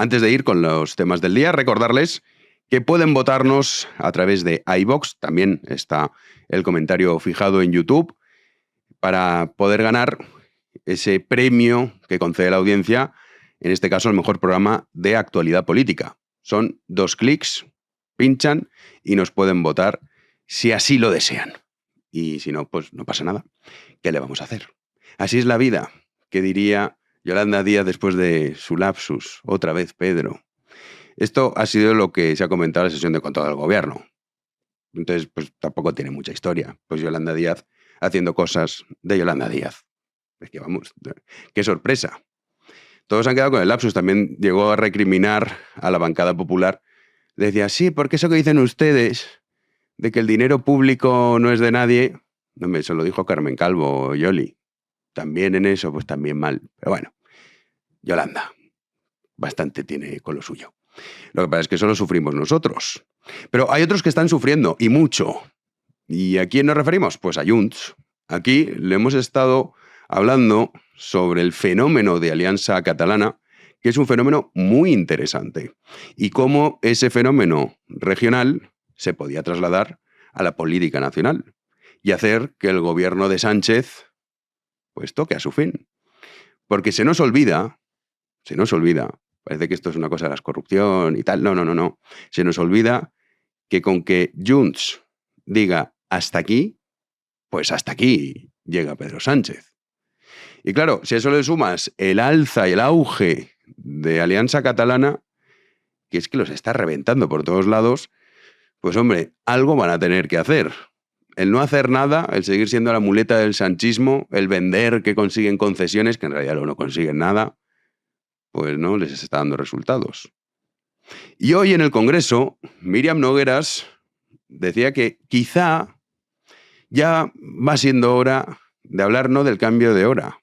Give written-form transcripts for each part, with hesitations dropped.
Antes de ir con los temas del día, recordarles que pueden votarnos a través de iVoox, también está el comentario fijado en YouTube, para poder ganar ese premio que concede la audiencia, en este caso el mejor programa de actualidad política. Son 2 clics, pinchan y nos pueden votar si así lo desean. Y si no, pues no pasa nada. ¿Qué le vamos a hacer? Así es la vida, que diría Yolanda Díaz después de su lapsus. Otra vez, Pedro. Esto ha sido lo que se ha comentado en la sesión de control del gobierno. Entonces, pues tampoco tiene mucha historia. Pues Yolanda Díaz haciendo cosas de Yolanda Díaz. Es que vamos, qué sorpresa. Todos han quedado con el lapsus. También llegó a recriminar a la bancada popular. Decía, sí, porque eso que dicen ustedes de que el dinero público no es de nadie, no, eso lo dijo Carmen Calvo, Yoli. También en eso, pues también mal. Pero bueno, Yolanda, bastante tiene con lo suyo. Lo que pasa es que solo sufrimos nosotros. Pero hay otros que están sufriendo, y mucho. ¿Y a quién nos referimos? Pues a Junts. Aquí le hemos estado hablando sobre el fenómeno de Alianza Catalana, que es un fenómeno muy interesante, y cómo ese fenómeno regional se podía trasladar a la política nacional y hacer que el gobierno de Sánchez pues toque a su fin. Porque se nos olvida, parece que esto es una cosa de la corrupción y tal, no, se nos olvida que con que Junts diga hasta aquí, pues hasta aquí llega Pedro Sánchez. Y claro, si a eso le sumas el alza y el auge de Alianza Catalana, que es que los está reventando por todos lados, pues hombre, algo van a tener que hacer. El no hacer nada, el seguir siendo la muleta del sanchismo, el vender que consiguen concesiones, que en realidad no consiguen nada, pues no les está dando resultados. Y hoy en el Congreso, Míriam Nogueras decía que quizá ya va siendo hora de hablar no del cambio de hora,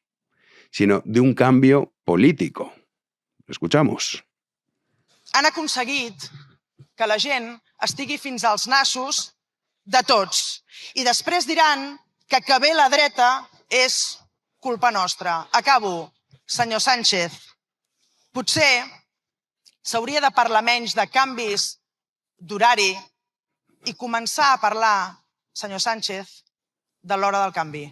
sinó de un canvi político. Lo escuchamos. Han aconseguit que la gent estigui fins als nassos de tots. I després diran que ve la dreta és culpa nostra. Acabo, senyor Sánchez. Potser s'hauria de parlar menys de canvis d'horari i començar a parlar, senyor Sánchez, de l'hora del canvi.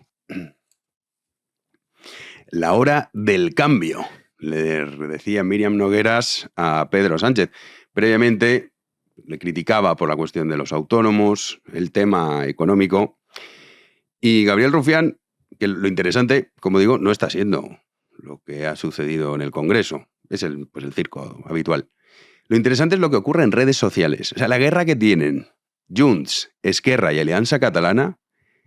La hora del cambio, le decía Míriam Nogueras a Pedro Sánchez. Previamente le criticaba por la cuestión de los autónomos, el tema económico. Y Gabriel Rufián, que lo interesante, como digo, no está siendo lo que ha sucedido en el Congreso. Es el circo habitual. Lo interesante es lo que ocurre en redes sociales. O sea, la guerra que tienen Junts, Esquerra y Alianza Catalana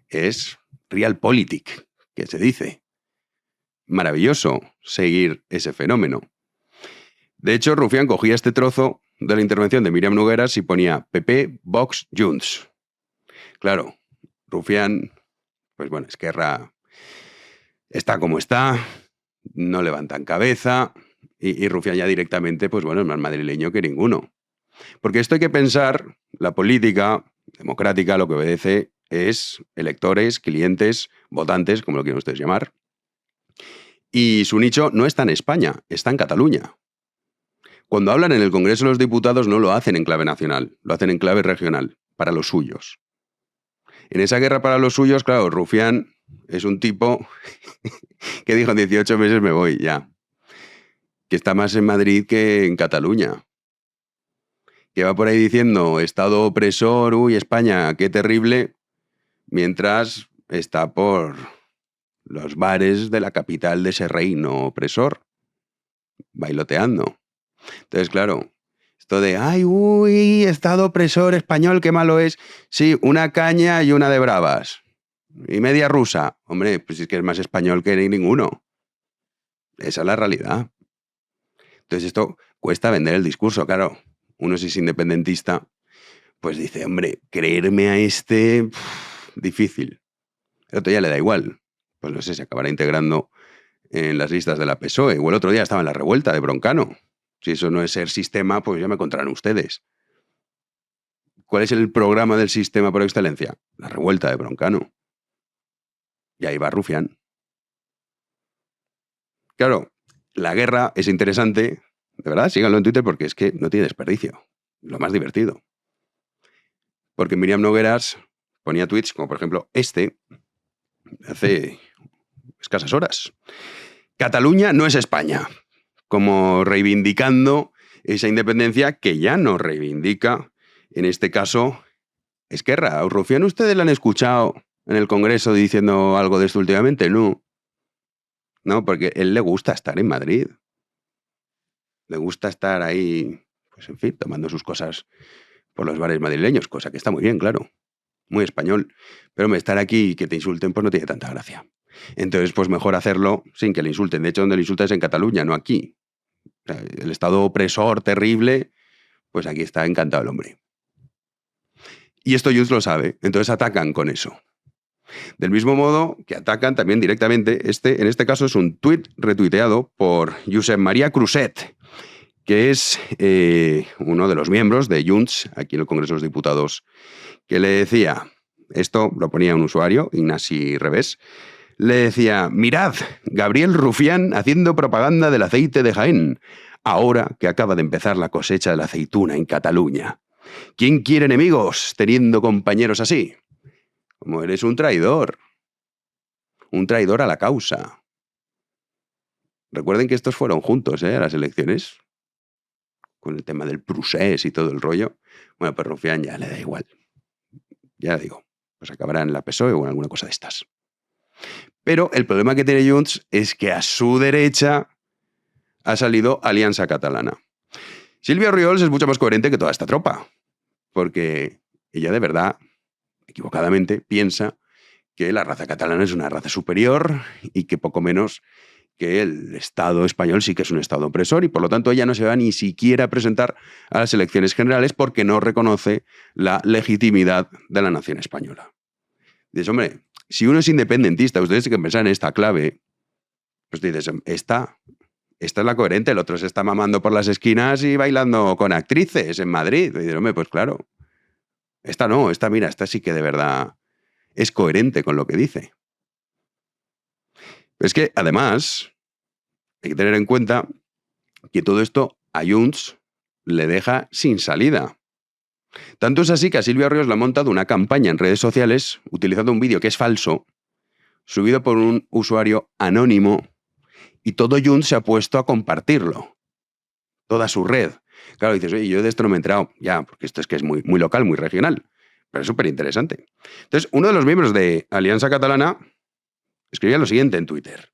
es realpolitik, que se dice. Maravilloso seguir ese fenómeno. De hecho, Rufián cogía este trozo de la intervención de Míriam Nogueras y ponía PP, Vox, Junts. Claro, Rufián, pues bueno, Esquerra está como está, no levantan cabeza, y Rufián ya directamente, pues bueno, es más madrileño que ninguno. Porque esto hay que pensar, la política democrática lo que obedece es electores, clientes, votantes, como lo quieran ustedes llamar. Y su nicho no está en España, está en Cataluña. Cuando hablan en el Congreso de los Diputados no lo hacen en clave nacional, lo hacen en clave regional, para los suyos. En esa guerra para los suyos, claro, Rufián es un tipo que dijo en 18 meses me voy ya. Que está más en Madrid que en Cataluña. Que va por ahí diciendo Estado opresor, uy, España, qué terrible, mientras está por los bares de la capital de ese reino opresor, bailoteando. Entonces, claro, esto de, ay, uy, Estado opresor español, qué malo es. Sí, una caña y una de bravas. Y media rusa. Hombre, pues es que es más español que ninguno. Esa es la realidad. Entonces esto cuesta vender el discurso, claro. Uno si es independentista, pues dice, hombre, creerme a este, difícil. El otro ya le da igual. Pues no sé, se acabará integrando en las listas de la PSOE. O el otro día estaba en la revuelta de Broncano. Si eso no es ser sistema, pues ya me contarán ustedes. ¿Cuál es el programa del sistema por excelencia? La revuelta de Broncano. Y ahí va Rufián. Claro, la guerra es interesante, De verdad, síganlo en Twitter porque es que no tiene desperdicio. Lo más divertido. Porque Míriam Nogueras ponía tweets como, por ejemplo, hace escasas horas. Cataluña no es España. Como reivindicando esa independencia que ya no reivindica, en este caso, Esquerra. ¿A Rufián ustedes la han escuchado en el Congreso diciendo algo de esto últimamente? No. No, porque él le gusta estar en Madrid. Le gusta estar ahí, pues en fin, tomando sus cosas por los bares madrileños, cosa que está muy bien, claro. Muy español. Pero estar aquí y que te insulten, pues no tiene tanta gracia. Entonces, pues mejor hacerlo sin que le insulten. De hecho, donde le insultan es en Cataluña, no aquí. O sea, el Estado opresor terrible, pues aquí está encantado el hombre. Y esto Junts lo sabe, entonces atacan con eso. Del mismo modo que atacan también directamente, en este caso es un tuit retuiteado por Josep María Cruzet, que es uno de los miembros de Junts, aquí en el Congreso de los Diputados, que le decía, esto lo ponía un usuario, Ignasi Revés, le decía, mirad, Gabriel Rufián haciendo propaganda del aceite de Jaén, ahora que acaba de empezar la cosecha de la aceituna en Cataluña. ¿Quién quiere enemigos teniendo compañeros así? Como eres un traidor a la causa. Recuerden que estos fueron juntos, a las elecciones, con el tema del procés y todo el rollo. Bueno, pues Rufián ya le da igual. Ya digo, pues acabará en la PSOE o en alguna cosa de estas. Pero el problema que tiene Junts es que a su derecha ha salido Alianza Catalana. Sílvia Oriols es mucho más coherente que toda esta tropa, porque ella de verdad, equivocadamente, piensa que la raza catalana es una raza superior y que poco menos que el Estado español sí que es un Estado opresor y por lo tanto ella no se va ni siquiera a presentar a las elecciones generales porque no reconoce la legitimidad de la nación española. Dices, hombre, si uno es independentista, ustedes tienen que pensar en esta clave, pues dices, esta es la coherente, el otro se está mamando por las esquinas y bailando con actrices en Madrid. Y dices, hombre, pues claro, esta no, esta sí que de verdad es coherente con lo que dice. Pero es que, además, hay que tener en cuenta que todo esto a Junts le deja sin salida. Tanto es así que a Sílvia Oriols le ha montado una campaña en redes sociales utilizando un vídeo que es falso, subido por un usuario anónimo, y todo Junts se ha puesto a compartirlo. Toda su red. Claro, dices, oye, yo de esto no me he enterado. Ya, porque esto es que es muy, muy local, muy regional. Pero es súper interesante. Entonces, uno de los miembros de Alianza Catalana escribía lo siguiente en Twitter.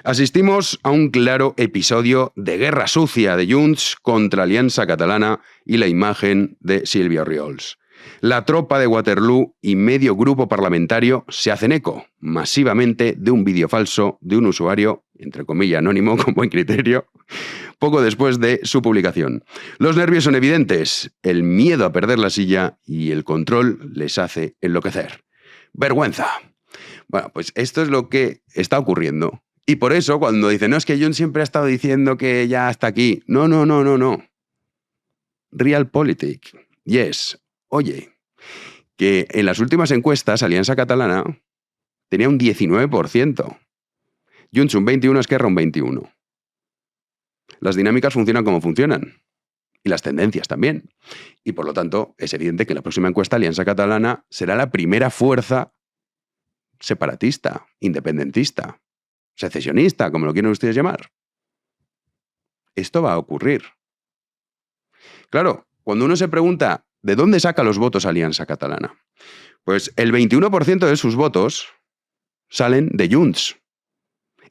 Asistimos a un claro episodio de guerra sucia de Junts contra Alianza Catalana y la imagen de Sílvia Oriols. La tropa de Waterloo y medio grupo parlamentario se hacen eco masivamente de un vídeo falso de un usuario, entre comillas anónimo, con buen criterio, poco después de su publicación. Los nervios son evidentes, el miedo a perder la silla y el control les hace enloquecer. Vergüenza. Bueno, pues esto es lo que está ocurriendo. Y por eso, cuando dicen, no, es que Junts siempre ha estado diciendo que ya hasta aquí. No. Realpolitik. Yes. Oye, que en las últimas encuestas, Alianza Catalana tenía un 19%. Junts un 21%, Esquerra un 21%. Las dinámicas funcionan como funcionan. Y las tendencias también. Y por lo tanto, es evidente que en la próxima encuesta Alianza Catalana será la primera fuerza separatista, independentista, secesionista, como lo quieren ustedes llamar. Esto va a ocurrir. Claro, cuando uno se pregunta ¿de dónde saca los votos Alianza Catalana? Pues el 21% de sus votos salen de Junts.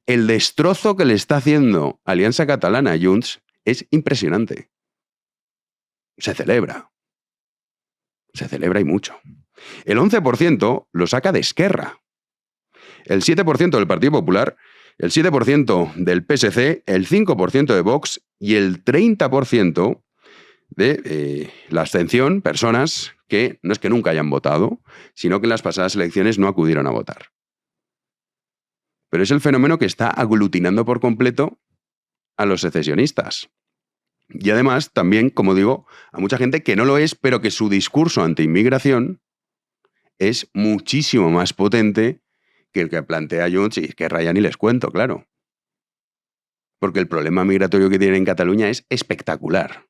El destrozo que le está haciendo Alianza Catalana a Junts es impresionante. Se celebra y mucho. El 11% lo saca de Esquerra. El 7% del Partido Popular, el 7% del PSC, el 5% de Vox y el 30% de la abstención, personas que no es que nunca hayan votado, sino que en las pasadas elecciones no acudieron a votar. Pero es el fenómeno que está aglutinando por completo a los secesionistas. Y además, también, como digo, a mucha gente que no lo es, pero que su discurso anti-inmigración es muchísimo más potente que el que plantea Junts y que Ryan y les cuento, claro. porque el problema migratorio que tienen en Cataluña es espectacular.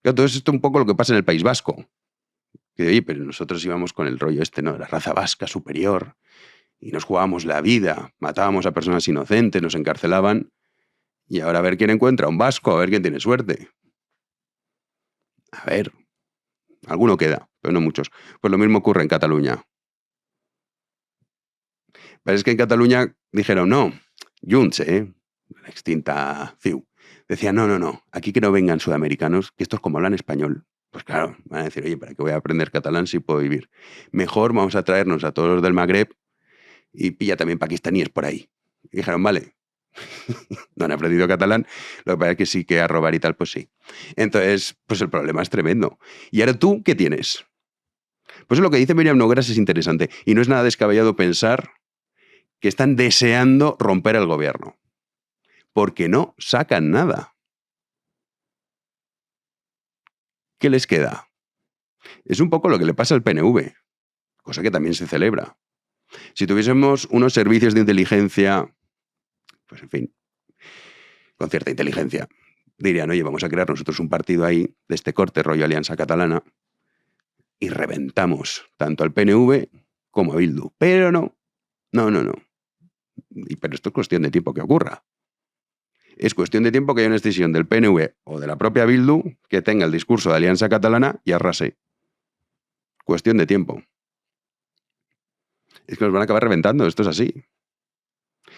Claro, todo esto es un poco lo que pasa en el País Vasco. Que, oye, pero nosotros íbamos con el rollo este, ¿no? De la raza vasca superior, y nos jugábamos la vida, matábamos a personas inocentes, nos encarcelaban, y ahora a ver quién encuentra un vasco, a ver quién tiene suerte. A ver, alguno queda, pero no muchos. Pues lo mismo ocurre en Cataluña. Pero es que en Cataluña dijeron, no, Junts, la extinta CiU, decía, no, aquí que no vengan sudamericanos, que estos como hablan español, pues claro, van a decir, oye, ¿para qué voy a aprender catalán si puedo vivir? Mejor vamos a traernos a todos los del Magreb y pilla también pakistaníes por ahí. Y dijeron, vale, no han aprendido catalán, lo que pasa es que sí que a robar y tal, pues sí. Entonces, pues el problema es tremendo. ¿Y ahora tú qué tienes? Pues lo que dice Míriam Nogueras es interesante y no es nada descabellado pensar que están deseando romper el gobierno, porque no sacan nada. ¿Qué les queda? Es un poco lo que le pasa al PNV, cosa que también se celebra. Si tuviésemos unos servicios de inteligencia, pues en fin, con cierta inteligencia, dirían, oye, vamos a crear nosotros un partido ahí de este corte, rollo Alianza Catalana, y reventamos tanto al PNV como a Bildu. Pero no. Pero esto es cuestión de tiempo que ocurra. Es cuestión de tiempo que haya una decisión del PNV o de la propia Bildu que tenga el discurso de Alianza Catalana y arrase. Cuestión de tiempo. Es que nos van a acabar reventando, esto es así.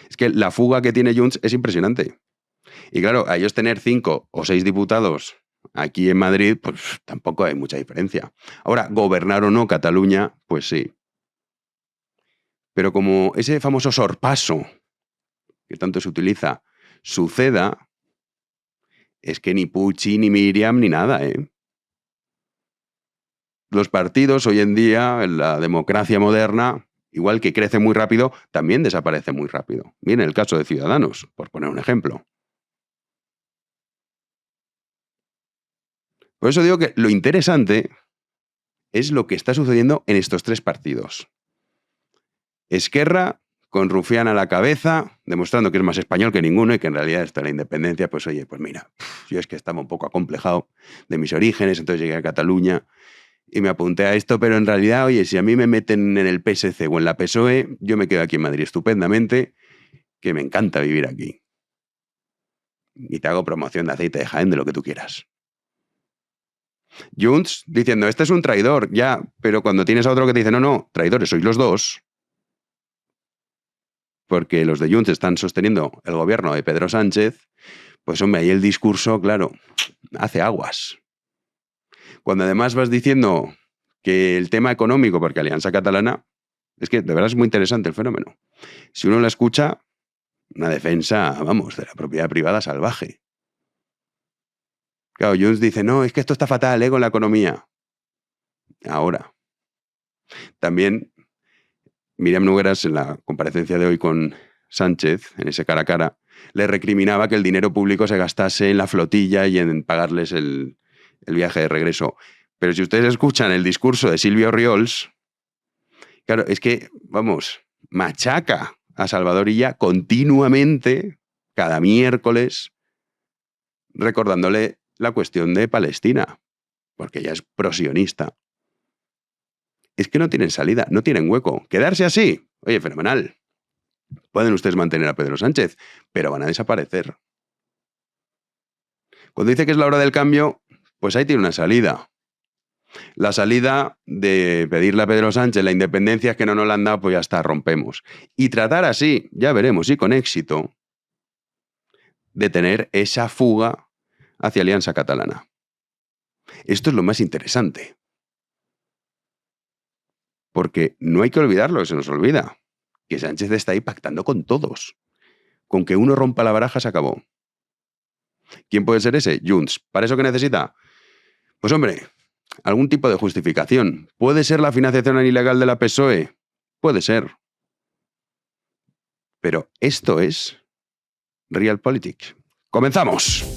Es que la fuga que tiene Junts es impresionante. Y claro, a ellos tener 5 o 6 diputados aquí en Madrid, pues tampoco hay mucha diferencia. Ahora, gobernar o no Cataluña, pues sí. Pero como ese famoso sorpaso que tanto se utiliza suceda, es que ni Pucci, ni Míriam, ni nada, ¿eh? Los partidos hoy en día, en la democracia moderna, igual que crece muy rápido, también desaparece muy rápido. Miren el caso de Ciudadanos, por poner un ejemplo. Por eso digo que lo interesante es lo que está sucediendo en estos 3 partidos. Esquerra, con Rufián a la cabeza, demostrando que es más español que ninguno y que en realidad esto de la independencia, pues oye, pues mira, yo es que estaba un poco acomplejado de mis orígenes, entonces llegué a Cataluña y me apunté a esto, pero en realidad, oye, si a mí me meten en el PSC o en la PSOE, yo me quedo aquí en Madrid estupendamente, que me encanta vivir aquí. Y te hago promoción de aceite de Jaén, de lo que tú quieras. Junts diciendo, este es un traidor, ya, pero cuando tienes a otro que te dice, no, traidores sois los dos, porque los de Junts están sosteniendo el gobierno de Pedro Sánchez, pues hombre, ahí el discurso, claro, hace aguas. Cuando además vas diciendo que el tema económico, porque Alianza Catalana, es que de verdad es muy interesante el fenómeno. Si uno la escucha, una defensa, vamos, de la propiedad privada salvaje. Claro, Junts dice, no, es que esto está fatal, con la economía. Ahora. También Míriam Nogueras, en la comparecencia de hoy con Sánchez, en ese cara a cara, le recriminaba que el dinero público se gastase en la flotilla y en pagarles el viaje de regreso. Pero si ustedes escuchan el discurso de Silvio Oriols, claro, es que, vamos, machaca a Salvador Illa continuamente, cada miércoles, recordándole la cuestión de Palestina, porque ella es prosionista. Es que no tienen salida, no tienen hueco. Quedarse así, oye, fenomenal. Pueden ustedes mantener a Pedro Sánchez, pero van a desaparecer. Cuando dice que es la hora del cambio, pues ahí tiene una salida. La salida de pedirle a Pedro Sánchez la independencia es que no nos la han dado, pues ya está, rompemos. Y tratar así, ya veremos, y con éxito, de tener esa fuga hacia Alianza Catalana. Esto es lo más interesante. Porque no hay que olvidarlo, se nos olvida, que Sánchez está ahí pactando con todos. Con que uno rompa la baraja se acabó. ¿Quién puede ser ese? Junts. ¿Para eso qué necesita? Pues hombre, algún tipo de justificación. ¿Puede ser la financiación ilegal de la PSOE? Puede ser. Pero esto es Realpolitik. ¡Comenzamos!